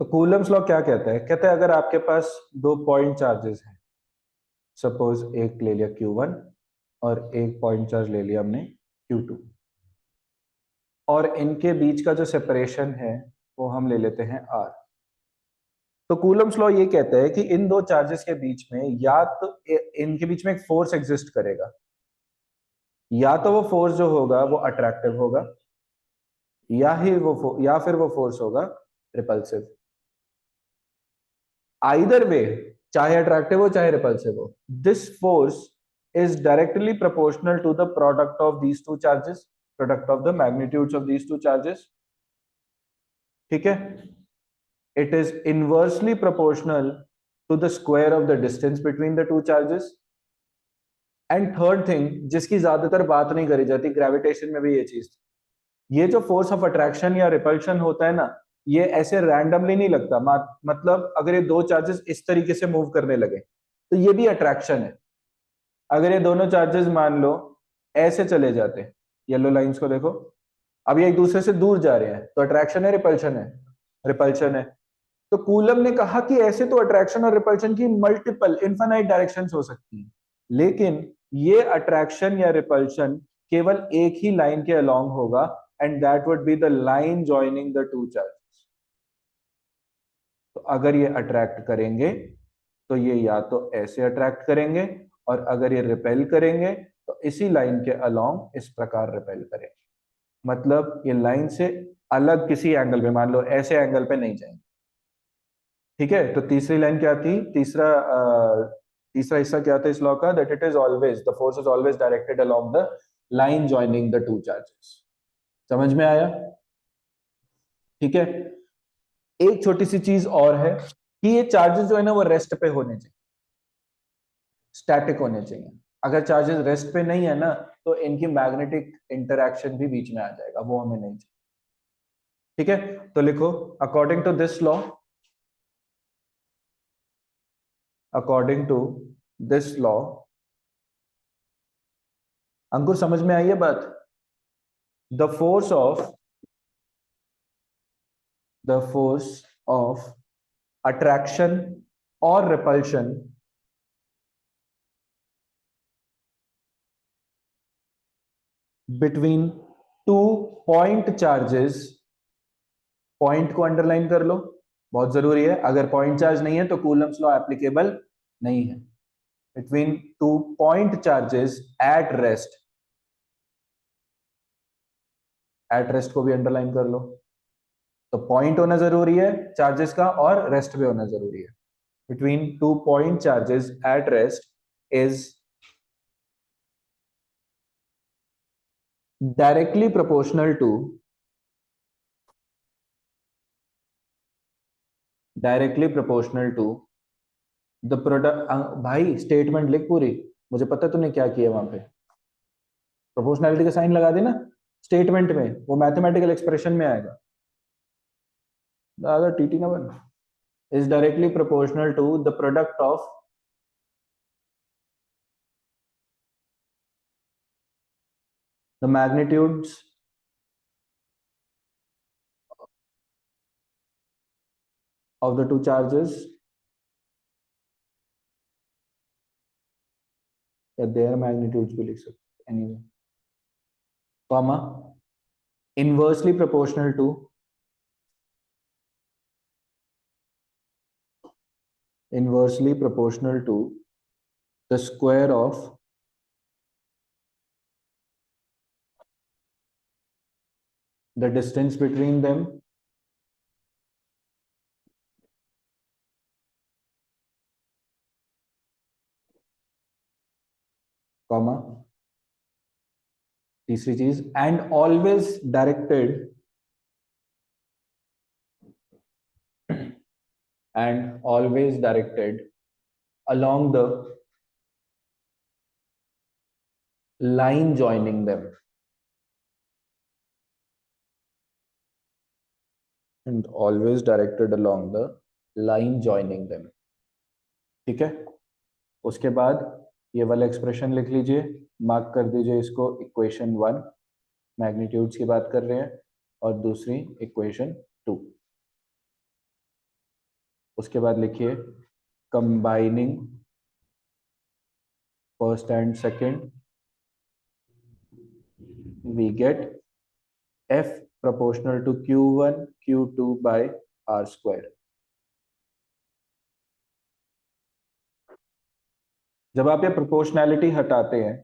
तो Coulomb's law क्या कहता है? कहता है अगर आपके पास दो पॉइंट चार्जेस हैं, सपोज एक ले लिया Q1 और एक पॉइंट चार्ज ले लिया हमने Q2, और इनके बीच का जो सेपरेशन है वो हम ले लेते हैं R। तो कूलम्स लॉ ये कहता है कि इन दो चार्जेस के बीच में या तो इनके बीच में एक फोर्स एग्जिस्ट करेगा, या तो वो फोर्स जो होगा वो अट्रैक्टिव होगा, या फिर वो फोर्स होगा रिपल्सिव। आइदर वे, चाहे अट्रैक्टिव हो चाहे रिपल्सिव हो, this force is directly proportional to the product of these two charges, product of the magnitudes of these two charges. ठीक है? It is inversely proportional to the square of the distance between the two charges. And third thing, जिसकी ज्यादातर बात नहीं करी जाती, gravitation में भी ये चीज, ये जो फोर्स ऑफ अट्रैक्शन या रिपल्शन होता है ना, ये ऐसे रैंडमली नहीं लगता। मतलब अगर ये दो चार्जेस इस तरीके से मूव करने लगे तो ये भी अट्रैक्शन है। अगर ये दोनों चार्जेस मान लो ऐसे चले जाते, येलो लाइंस को देखो, अब ये एक दूसरे से दूर जा रहे हैं, तो अट्रैक्शन है रिपल्शन है? रिपल्शन है। तो कूलम ने कहा कि ऐसे तो अट्रैक्शन और रिपल्शन की मल्टीपल इनफाइनाइट डायरेक्शंस हो सकती हैं, लेकिन ये अट्रैक्शन या रिपल्शन केवल एक ही लाइन के अलोंग होगा, and that would be the line joining the two charges. तो अगर ये अट्रैक्ट करेंगे तो ये या तो ऐसे अट्रैक्ट करेंगे, और अगर ये रिपेल करेंगे तो इसी लाइन के अलोंग इस प्रकार रिपेल करेंगे। मतलब ये लाइन से अलग किसी एंगल पे, मान लो ऐसे एंगल पे नहीं जाएंगे। ठीक है? तो तीसरी लाइन क्या थी? तीसरा हिस्सा क्या था इस लॉ का? That it is always, the force is always directed along the line joining the two charges. समझ में आया? ठीक है। एक छोटी सी चीज और है कि ये चार्जेस जो है ना वो रेस्ट पे होने चाहिए, स्टैटिक होने चाहिए। अगर चार्जेस रेस्ट पे नहीं है ना, तो इनकी मैग्नेटिक इंटरैक्शन भी बीच में आ जाएगा, वो हमें नहीं चाहिए। ठीक है? तो लिखो, according to this law, according to this law, Ankur समझ में आई है बात? The force of the force of attraction और repulsion between two point charges, point को अंडरलाइन कर लो, बहुत जरूरी है। अगर पॉइंट चार्ज नहीं है तो कूलम्स लॉ एप्लीकेबल नहीं है। Between two point charges at rest, at rest को भी अंडरलाइन कर लो। तो पॉइंट होना जरूरी है चार्जेस का, और रेस्ट भी होना जरूरी है। Between two point charges at rest is directly proportional to, directly proportional to the product. भाई स्टेटमेंट लिख पूरी, मुझे पता है तूने क्या किया वहां पे। प्रोपोर्शनैलिटी का साइन लगा देना स्टेटमेंट में, वो मैथमेटिकल एक्सप्रेशन में आएगा। दादा टीटी ना बन। Is directly proportional to the product of the magnitudes of the two charges, या देयर मैग्नीट्यूड्स भी लिख सकते anyway, comma inversely proportional to, inversely proportional to the square of the distance between them, comma तीसरी चीज, and always directed, and always directed along the line joining them, and always directed along the line joining them। ठीक है? उसके बाद ये वाला expression लिख लीजिए, मार्क कर दीजिए इसको इक्वेशन 1, मैग्नीट्यूड्स की बात कर रहे हैं, और दूसरी इक्वेशन 2। उसके बाद लिखिए combining first and second, we get F proportional to Q1 Q2 by R square। जब आप ये प्रोपोर्शनैलिटी हटाते हैं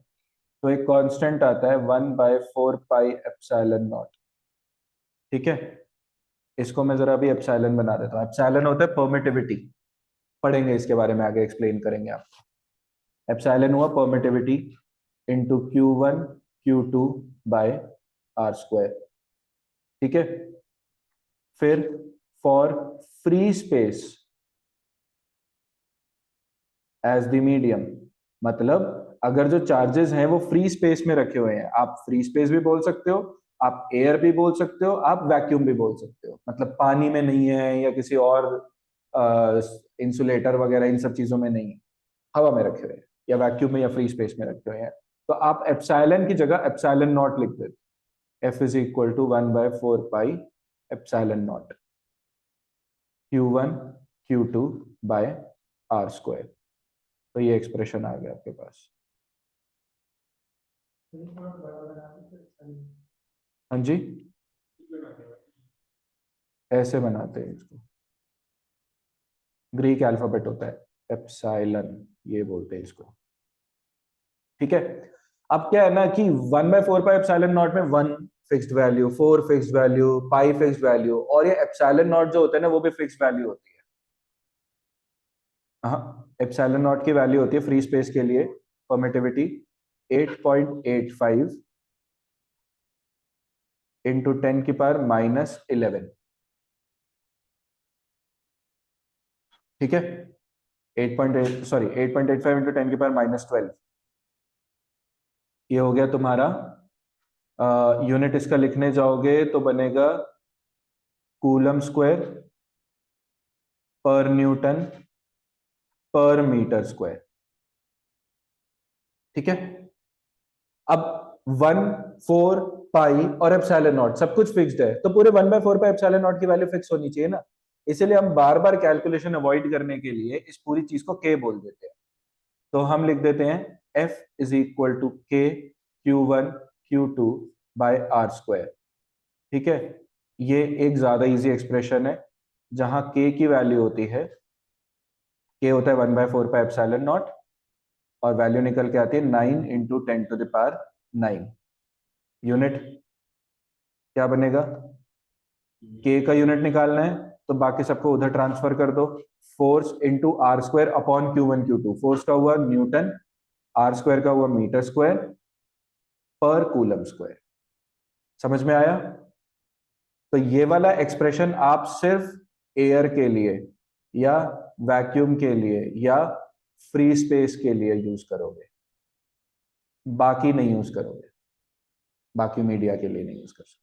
तो एक कांस्टेंट आता है 1/4 पाई एप्सिलॉन नॉट। ठीक है, इसको मैं जरा अभी एप्सिलॉन बना देता हूँ। एप्सिलॉन होता है परमिटिविटी, पढ़ेंगे इसके बारे में आगे, एक्सप्लेन करेंगे आपको। एप्सिलॉन हुआ permittivity into Q1 Q2 by R square. ठीक है, फिर for free space as the medium, मतलब अगर जो चार्जेस हैं वो फ्री स्पेस में रखे हुए हैं, आप फ्री स्पेस भी बोल सकते हो, आप एयर भी बोल सकते हो, आप वैक्यूम भी बोल सकते हो, मतलब पानी में नहीं है या किसी और इंसुलेटर वगैरह इन सब चीजों में नहीं है, हवा में रखे हुए हैं या वैक्यूम में या फ्री स्पेस में रखे हुए हैं, तो आप एप्सिलॉन की जगह एप्सिलॉन नॉट लिख देते। F is equal to 1/4 pi epsilon not Q1 Q2 by R square. तो ये एक्सप्रेशन आ गया आपके पास। हाँ जी, ऐसे बनाते हैं इसको, ग्रीक अल्फाबेट होता है एप्सिलॉन, ये बोलते हैं इसको। ठीक है, अब क्या है ना कि 1/4 पाई एप्सिलॉन नॉट में 1 फिक्स्ड वैल्यू, 4 फिक्स्ड वैल्यू, पाई फिक्स्ड वैल्यू, और ये एप्सिलॉन नॉट जो होता है ना वो भी फिक्स्ड वैल्यू होती है। हाँ, एप्सिलॉन नॉट की वैल्यू होती है फ्री स्पेस के लिए परमिटिविटी 8.85 इंटू 10⁻⁻11। ठीक है, 8.85 इंटू 10⁻⁻12, ये हो गया तुम्हारा। यूनिट इसका लिखने जाओगे तो बनेगा कूलम स्क्वायर पर न्यूटन पर मीटर स्क्वायर। ठीक है, अब 1/4 पाई और एप्सिलॉन नॉट सब कुछ फिक्स्ड है, तो पूरे 1/4 पाई एप्सिलॉन नॉट की वैल्यू फिक्स होनी चाहिए ना, इसीलिए हम बार बार कैलकुलेशन अवॉइड करने के लिए इस पूरी चीज को के बोल देते हैं। तो हम लिख देते हैं F इज इक्वल टू के Q1 Q2 by R square. ठीक है, ये एक ज्यादा इजी एक्सप्रेशन है जहां के की वैल्यू होती है, के होता है 1/4 पाई एप्सिलॉन नॉट, और वैल्यू निकल के आती है 9 इंटू 10⁻⁹। यूनिट क्या बनेगा, के का यूनिट निकालना है तो बाकी सबको उधर ट्रांसफर कर दो। Force into R square upon Q1 Q2, force का हुआ न्यूटन, आर स्क्वायर का हुआ metre square per coulomb square. समझ में आया? तो ये वाला एक्सप्रेशन आप सिर्फ एयर के लिए या वैक्यूम के लिए या फ्री स्पेस के लिए यूज करोगे, बाकी नहीं यूज करोगे, बाकी मीडिया के लिए नहीं यूज कर सकते।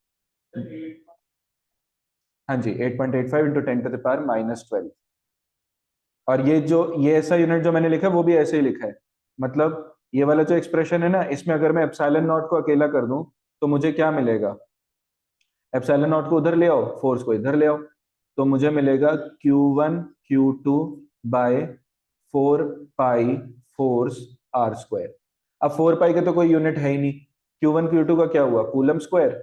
हाँ जी, 8.85 इंटू 10⁻⁻12। और ये ऐसा यूनिट जो मैंने लिखा है वो भी ऐसे ही लिखा है, मतलब ये वाला जो एक्सप्रेशन है ना, इसमें अगर मैं एप्सिलॉन नॉट को अकेला कर दूं तो मुझे क्या मिलेगा, एप्सिलॉन नॉट को उधर ले आओ, फोर्स को इधर ले आओ, तो मुझे मिलेगा Q1 Q2 by 4 pi force R square. अब 4 पाई का तो कोई यूनिट है ही नहीं, Q1 Q2 का क्या हुआ कूलम स्क्वायर,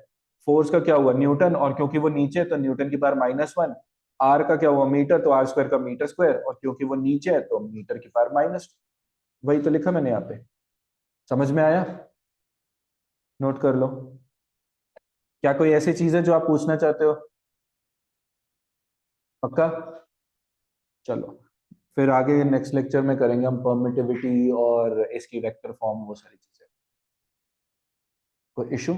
फोर्स का क्या हुआ न्यूटन, और क्योंकि वो नीचे है तो न्यूटन की पावर -1, आर का क्या हुआ मीटर, तो आर स्क्वायर का मीटर स्क्वायर, और क्योंकि वो नीचे है तो मीटर की पावर -2। वही तो लिखा मैंने यहाँ पे। समझ में आया? नोट कर लो। क्या कोई ऐसी चीज है जो आप पूछना चाहते हो? पक्का? चलो, फिर आगे नेक्स्ट लेक्चर में करेंगे हम परमिटिविटी और इसकी वेक्टर फॉर्म, वो सारी चीजें। कोई इशू?